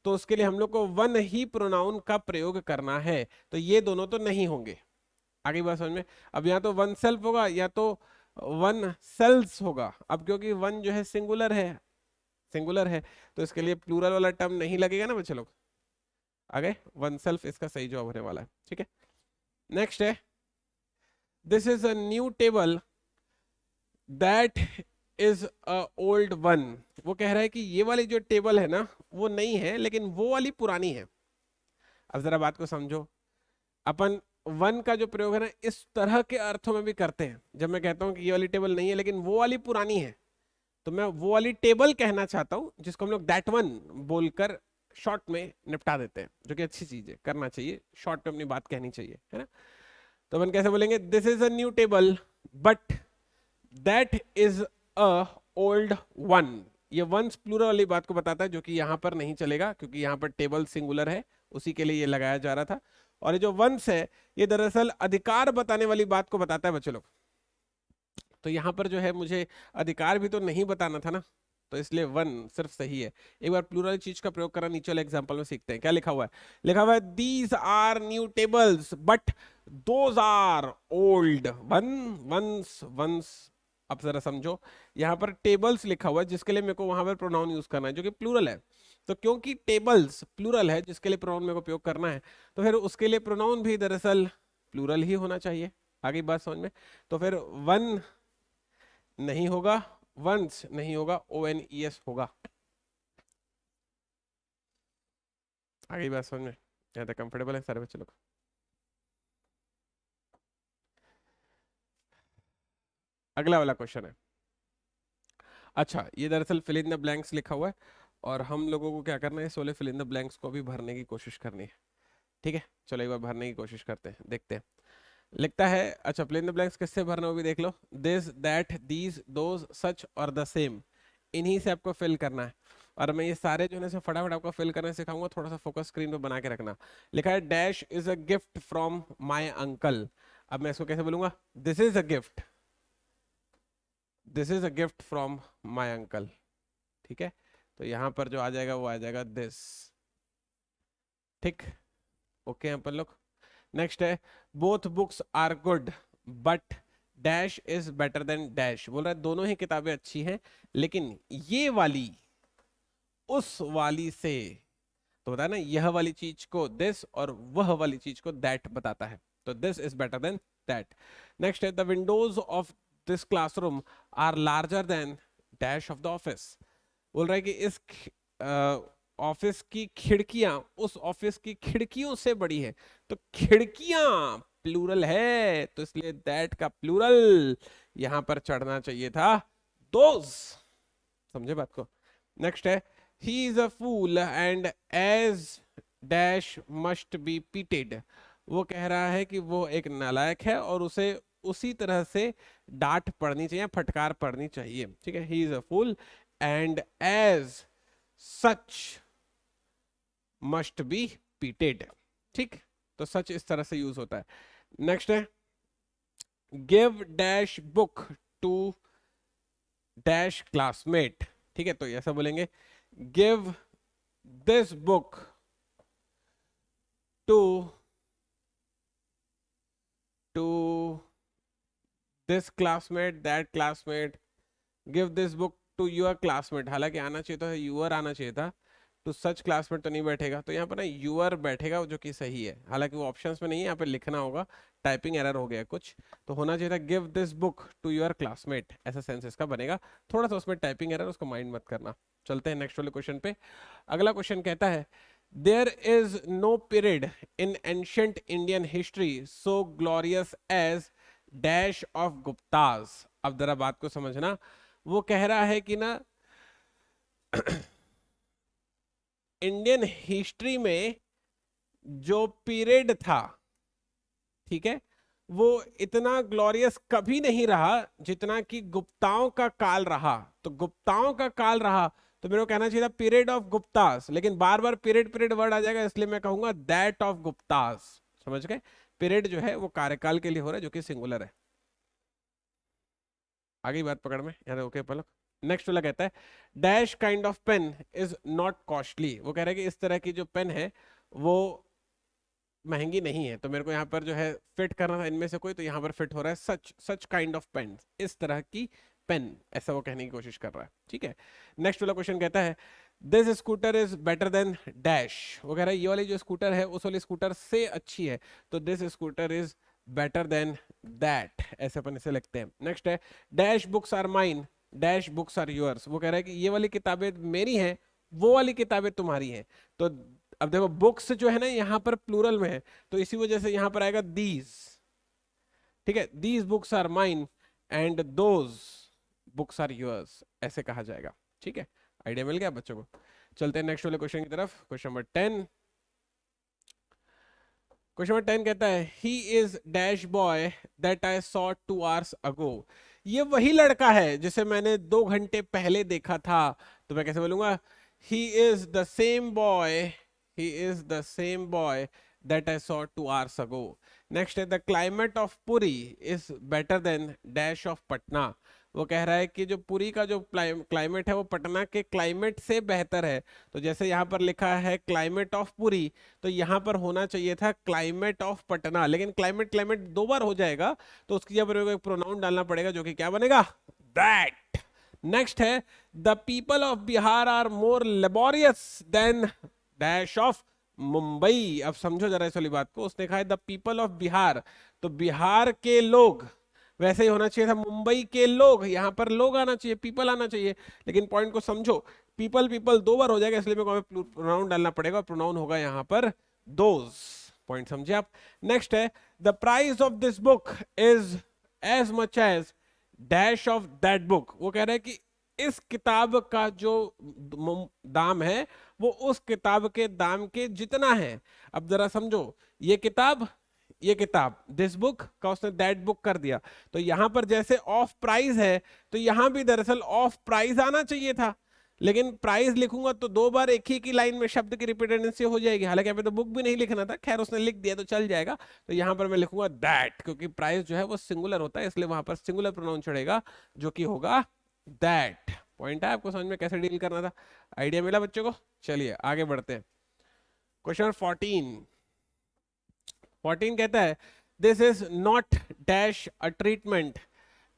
तो उसके लिए हम लोग को वन ही प्रोनाउन का प्रयोग करना है। तो ये दोनों तो नहीं होंगे, आगे बात समझ में। अब या तो वन सेल्फ होगा या तो वन सेल्स होगा। अब क्योंकि वन जो है सिंगुलर है, सिंगुलर है, तो इसके लिए प्लूरल वाला टर्म नहीं लगेगा ना बच्चे लोग। आगे वन सेल्फ इसका सही जवाब होने वाला है। ठीक है, नेक्स्ट है, this is a new table that is a old one. वो कह रहा है कि ये वाली जो टेबल है ना वो नई है लेकिन वो वाली पुरानी है। अब जरा बात को समझो, अपन वन का जो प्रयोग है ना इस तरह के अर्थों में भी करते हैं। जब मैं कहता हूं कि ये वाली टेबल नहीं है लेकिन वो वाली पुरानी है, तो मैं वो वाली टेबल कहना चाहता हूं, जिसको हम लोग दैट वन बोलकर शॉर्ट में निपटा देते हैं, जो कि अच्छी चीज है, करना चाहिए, शॉर्ट में अपनी बात कहनी चाहिए, है ना। तो अपन कैसे बोलेंगे, this is a new table but that is a old one. ये वंस प्लूरल वाली बात को बताता है, जो कि यहां पर नहीं चलेगा क्योंकि यहां पर टेबल सिंगुलर है, उसी के लिए ये लगाया जा रहा था। और ये जो वंस है ये दरअसल अधिकार बताने वाली बात को बताता है बच्चे लोग। तो यहां पर जो है मुझे अधिकार भी तो नहीं बताना था ना, तो इसलिए वन सिर्फ सही है। एक बार प्लूरल चीज का प्रयोग करना नीचे वाले एग्जांपल में सीखते हैं। क्या लिखा हुआ है? लिखा हुआ है these are new tables but those are old one ones ones. अब जरा समझो, यहाँ पर टेबल्स लिखा हुआ है जिसके लिए मेरे को वहां पर प्रोनाउन यूज करना है जो कि प्लूरल है। तो क्योंकि टेबल्स प्लूरल है जिसके लिए प्रोनाउन मेरे को उपयोग करना है, तो फिर उसके लिए प्रोनाउन भी दरअसल प्लूरल ही होना चाहिए। आगे बात समझ में। तो फिर वन नहीं होगा, वंस नहीं होगा, ONES होगा। आगे बात समझ में, यहाँ तक कंफर्टेबल है सारे बच्चे लोग? अगला वाला क्वेश्चन है। अच्छा, ये दरअसल फिल इन द ब्लैंक्स लिखा हुआ है और हम लोगों को क्या करना है, सोले फिल इन द ब्लैंक्स को भी भरने की कोशिश करनी है। ठीक है, चलो एक बार भरने की कोशिश करते हैं, देखते हैं। लिखता है, अच्छा फिल इन द ब्लैंक्स किससे भरना वो भी देख लो। दिस, दैट, दीज, दोज, सच और द सेम, इन्हीं से आपको फिल करना है। और मैं ये सारे जो है फटाफट आपको फिल करना सिखाऊंगा, थोड़ा सा फोकस स्क्रीन पे बना के रखना। लिखा है dash is a gift from my uncle. अब मैं इसको कैसे बोलूंगा, this is a gift, this is a gift from my uncle. ठीक है, तो यहां पर जो आ जाएगा वो आ जाएगा दिस। ठीक, ओके अपन लोग। नेक्स्ट है, both books are good but dash is better than dash. बोल रहा है दोनों ही किताबें अच्छी हैं लेकिन ये वाली उस वाली से, तो बताया ना यह वाली चीज को दिस और वह वाली चीज को दैट बताता है। तो this is better than that. Next है, the windows of this classroom are larger than dash of the office. बोल रहा है कि इस ऑफिस की खिड़कियां उस ऑफिस की खिड़कियों से बड़ी है। तो खिड़कियां प्लूरल है, तो इसलिए दैट का प्लूरल यहां पर चढ़ना चाहिए था दोज। समझे बात को? नेक्स्ट है, he is a fool and as dash must be pitied. वो कह रहा है कि वो एक नालायक है और उसे उसी तरह से डांट पड़नी चाहिए, फटकार पड़नी चाहिए। ठीक है, he is a fool and as such must be pitied. ठीक, तो सच इस तरह से यूज होता है। नेक्स्ट है, give dash book to dash classmate. ठीक है, तो ऐसा बोलेंगे, give this book to to this classmate, that classmate, give this book to your classmate. हालांकि आना चाहिए था, यूअर आना चाहिए था, टू सच क्लासमेट तो नहीं बैठेगा, तो यहाँ पर ना यूअर बैठेगा, जो कि सही है। हालांकि वो ऑप्शंस में नहीं है, यहाँ पे लिखना होगा, टाइपिंग एरर हो गया कुछ, तो होना चाहिए था give this book to your classmate, ऐसा सेंस इसका बनेगा। थोड़ा सा उसमें टाइपिंग एरर, उसको माइंड मत करना। चलते हैं नेक्स्ट वाले क्वेश्चन पे। अगला क्वेश्चन कहता है, there is no period in ancient Indian history so glorious as dash of Guptas. अब जरा बात को समझना, वो कह रहा है कि ना इंडियन हिस्ट्री में जो पीरियड था, ठीक है, वो इतना ग्लोरियस कभी नहीं रहा जितना कि गुप्ताओं का काल रहा। तो गुप्ताओं का काल रहा, तो मेरे को कहना चाहिए था पीरियड ऑफ गुप्तास, लेकिन बार बार पीरियड पीरियड वर्ड आ जाएगा, इसलिए मैं कहूंगा दैट ऑफ गुप्तास। समझ गए? पीरियड जो है वो कार्यकाल के लिए हो रहा है, जो कि सिंगुलर है। आगे बात पकड़ में, यार ओके पलक। नेक्स्ट वाला कहता है, dash kind of pen is not costly. वो कह रहा है कि इस तरह की जो पेन है वो महंगी नहीं है। तो मेरे को यहाँ पर जो है फिट करना था इनमें से कोई, तो यहाँ पर फिट हो रहा है सच सच काइंड ऑफ पेन, इस तरह की पेन, ऐसा वो कहने की कोशिश कर रहा है। ठीक है, नेक्स्ट वाला क्वेश्चन कहता है, this scooter is better than dash. वो कह रहा है ये वाली जो स्कूटर है उस वाली स्कूटर से अच्छी है, तो this scooter is better than that, ऐसे अपन इसे लिखते हैं। नेक्स्ट है, dash books are mine, dash books are yours. वो कह रहा है कि ये वाली किताबें मेरी हैं, वो वाली किताबें तुम्हारी हैं। तो अब देखो बुक्स जो है ना यहाँ पर प्लूरल में है, तो इसी वजह से यहाँ पर आएगा दीज। ठीक है, these books are mine and those books are yours, ऐसे कहा जाएगा। ठीक है, आइडिया मिल गया बच्चों को। चलते हैं नेक्स्ट वाले क्वेश्चन की तरफ। Question number 10। क्वेश्चन नंबर 10 कहता है, he is dash boy that I saw 2 hours अगो। ये वही लड़का है जिसे मैंने 2 घंटे पहले देखा था। तो मैं कैसे बोलूंगा, he is the same boy, he is the same boy that I saw 2 hours ago. Next है, the climate of Puri is better than dash of Patna। वो कह रहा है कि जो पुरी का जो क्लाइमेट है वो पटना के क्लाइमेट से बेहतर है। तो जैसे यहाँ पर लिखा है क्लाइमेट ऑफ पुरी, तो यहाँ पर होना चाहिए था क्लाइमेट ऑफ पटना, लेकिन क्लाइमेट क्लाइमेट 2 बार हो जाएगा, तो उसकी जगह पर एक प्रोनाउन डालना पड़ेगा, जो कि क्या बनेगा, दैट। नेक्स्ट है, the people of Bihar are more laborious than dash of Mumbai. अब समझो जरा इस वाली बात को, उसने कहा है द पीपल ऑफ बिहार, तो बिहार के लोग, वैसे ही होना चाहिए था मुंबई के लोग, यहाँ पर लोग आना चाहिए, पीपल आना चाहिए, लेकिन पॉइंट को समझो, पीपल पीपल 2 बार हो जाएगा, इसलिए मेरे को प्रोनाउन डालना पड़ेगा, प्रोनाउन होगा यहाँ पर दोज। पॉइंट समझे आप? नेक्स्ट है, the price of this book is as much as dash of that book. वो कह रहे हैं कि इस किताब का जो दाम है वो उस किताब के दाम के जितना है। अब जरा समझो, ये किताब, ये किताब, दिस बुक का उसने दैट बुक कर दिया, तो यहां पर जैसे ऑफ प्राइस है, तो यहां भी दरअसल ऑफ प्राइस आना चाहिए था, लेकिन प्राइस लिखूंगा तो 2 बार एक ही लाइन में शब्द की रिपीटेंसी हो जाएगी। हालांकि यहाँ पे तो बुक भी नहीं लिखना था, खैर उसने लिख दिया तो चल जाएगा। तो यहाँ पर मैं लिखूंगा दैट, क्योंकि प्राइस जो है वो सिंगुलर होता है, इसलिए वहां पर सिंगुलर प्रोनाउन चढ़ेगा, जो कि होगा दैट। पॉइंट है आपको समझ में कैसे डील करना था? आइडिया मिला बच्चों को? चलिए आगे बढ़ते हैं। क्वेश्चन 14 कहता है, this is not dash a treatment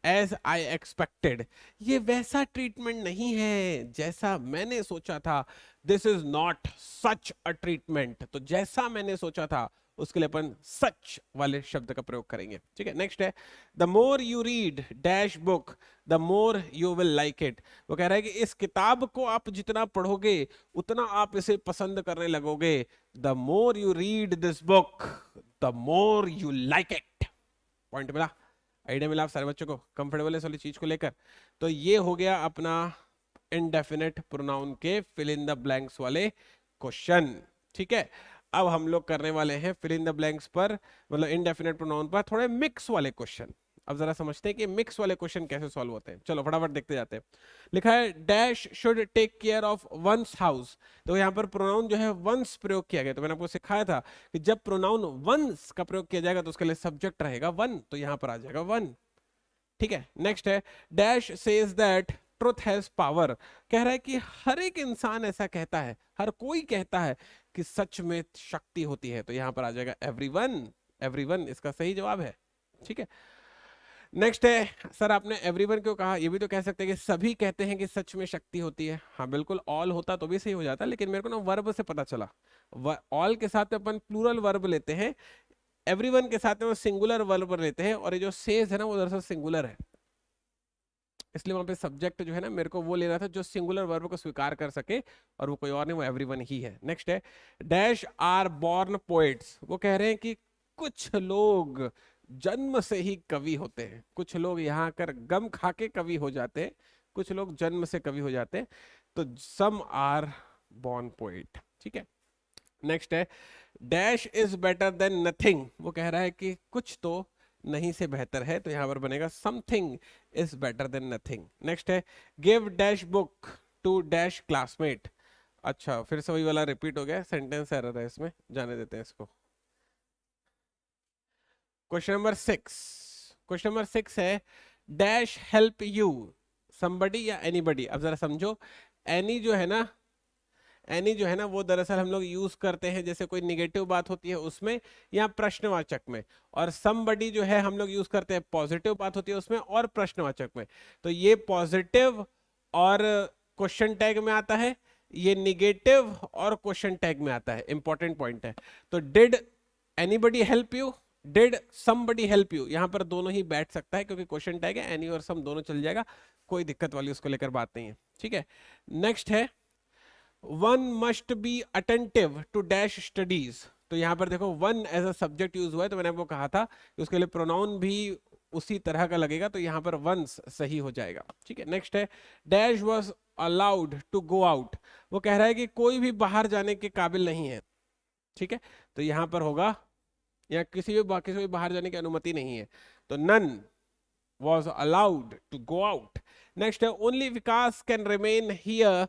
as I expected. ये वैसा ट्रीटमेंट नहीं है जैसा मैंने सोचा था। This is not such a treatment, तो जैसा मैंने सोचा था उसके लिए अपन सच वाले शब्द का प्रयोग करेंगे। ठीक है, नेक्स्ट है, the more you read dash book the more you will like it. वो कह रहा है कि इस किताब को आप जितना पढ़ोगे उतना आप इसे पसंद करने लगोगे। The more you read this book the more you like it. Point मिला? आइडिया मिला आप सारे बच्चों को? कंफर्टेबल है इस वाली चीज को लेकर? तो ये हो गया अपना इनडेफिनेट प्रोनाउन के फिल इन द ब्लैंक्स वाले क्वेश्चन। ठीक है, अब हम लोग करने वाले हैं फिल इन द ब्लैंक्स पर, मतलब इनडेफिनेट प्रोनाउन पर थोड़े मिक्स वाले क्वेश्चन। अब जरा समझते हैं कि मिक्स वाले क्वेश्चन कैसे सॉल्व होते हैं। चलो फटाफट देखते जाते हैं। लिखा है dash should take care of one's house. तो यहाँ पर प्रोनाउन जो है वंस प्रयोग किया गया। तो मैंने आपको सिखाया था कि जब प्रोनाउन वंस का प्रयोग किया जाएगा तो उसके लिए सब्जेक्ट रहेगा वन, तो यहाँ पर आ जाएगा वन। ठीक है, नेक्स्ट है dash says that truth has power. कह रहा है कि हर एक इंसान ऐसा कहता है, हर कोई कहता है कि सच में शक्ति होती है। तो यहां पर आ जाएगा एवरीवन। एवरीवन इसका सही जवाब है। ठीक है, नेक्स्ट है सर आपने एवरीवन क्यों कहा? ये भी तो कह सकते हैं कि सभी कहते हैं कि सच में शक्ति होती है। हाँ बिल्कुल, ऑल होता तो भी सही हो जाता, लेकिन मेरे को ना वर्ब से पता चला। ऑल के साथ अपन प्लूरल वर्ब लेते हैं, एवरीवन के साथ में वो सिंगुलर वर्ब लेते हैं, और ये जो सेज है ना वो दरअसल सिंगुलर है, इसलिए वहां पे सब्जेक्ट जो है ना मेरे को वो लेना था जो सिंगुलर वर्ब को स्वीकार कर सके, और वो कोई और नहीं, वो एवरीवन ही है। नेक्स्ट है डैश आर बॉर्न पोएट्स। वो कह रहे हैं कि कुछ लोग जन्म से ही कवि होते हैं, कुछ लोग यहाँ आकर गम खा के कवि हो जाते हैं, कुछ लोग जन्म से कवि हो जाते हैं। तो सम आर बॉर्न पोएट। ठीक है, नेक्स्ट है dash is better than nothing. वो कह रहा है कि कुछ तो नहीं से बेहतर है, तो यहां पर बनेगा something is better than nothing. Next है give dash book to dash classmate. अच्छा, फिर से वही वाला रिपीट हो गया, सेंटेंस एरर है इसमें, जाने देते हैं इसको। क्वेश्चन नंबर 6, क्वेश्चन नंबर 6 है डैश हेल्प यू समबडी या एनीबडी। अब जरा समझो, एनी जो है ना, एनी जो है ना वो दरअसल हम लोग यूज करते हैं जैसे कोई निगेटिव बात होती है उसमें, या प्रश्नवाचक में। और समबडी जो है हम लोग यूज करते हैं पॉजिटिव बात होती है उसमें और प्रश्नवाचक में। तो ये पॉजिटिव और क्वेश्चन टैग में आता है, ये निगेटिव और क्वेश्चन टैग में आता है। इंपॉर्टेंट पॉइंट है। तो did anybody help you, did somebody help you, यहां पर दोनों ही बैठ सकता है क्योंकि क्वेश्चन टैग है, एनी और सम दोनों चल जाएगा, कोई दिक्कत वाली उसको लेकर बात नहीं है। ठीक है, नेक्स्ट है one must be attentive to dash studies. तो यहां पर देखो one as a subject use हुआ है, तो मैंने आपको कहा था कि उसके लिए प्रोनाउन भी उसी तरह का लगेगा, तो यहां पर वंस सही हो जाएगा। ठीक है, नेक्स्ट है dash was allowed to go out. वो कह रहा है कि कोई भी बाहर जाने के काबिल नहीं है। ठीक है, तो यहां पर होगा या किसी भी बाहर जाने की अनुमति नहीं है, तो none was allowed to go out. Next है only Vikas can remain here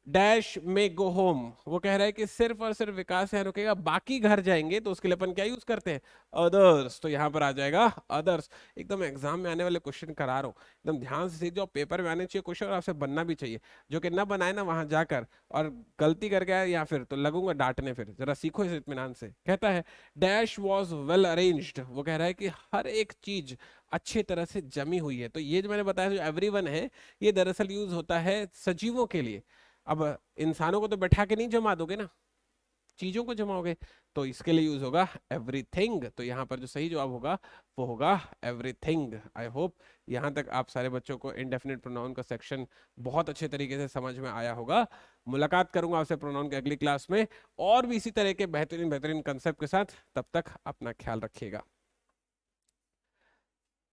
dash may go home. वो कह रहा है कि सिर्फ और सिर्फ विकास यहाँ रुकेगा, बाकी घर जाएंगे, तो उसके लिए अपन क्या यूज करते हैं? अदर्स। तो यहाँ पर आ जाएगा अदर्स। एकदम एग्जाम में आने वाले क्वेश्चन करा रहा हूँ, एकदम ध्यान से सीख जाओ, पेपर में आने चाहिए क्वेश्चन और आपसे बनना भी चाहिए। जो कि ना बनाए ना वहां जाकर और गलती करके आए या फिर, तो लगूंगा डांटने। फिर जरा सीखो इस इत्मीनान से। कहता है डैश वॉज वेल अरेंज्ड। वो कह रहा है कि हर एक चीज अच्छी तरह से जमी हुई है। तो ये जो मैंने बताया जो एवरीवन है, ये दरअसल यूज होता है सजीवों के लिए। अब इंसानों को तो बैठा के नहीं जमा दोगे ना, चीजों को जमाओगे, तो इसके लिए यूज होगा एवरीथिंग। तो यहाँ पर जो सही जवाब होगा वो होगा एवरीथिंग। आई होप यहाँ तक आप सारे बच्चों को इंडेफिनिट प्रोनाउन का सेक्शन बहुत अच्छे तरीके से समझ में आया होगा। मुलाकात करूंगा आपसे प्रोनाउन की अगली क्लास में और भी इसी तरह के बेहतरीन बेहतरीन कंसेप्ट के साथ। तब तक अपना ख्याल रखिएगा।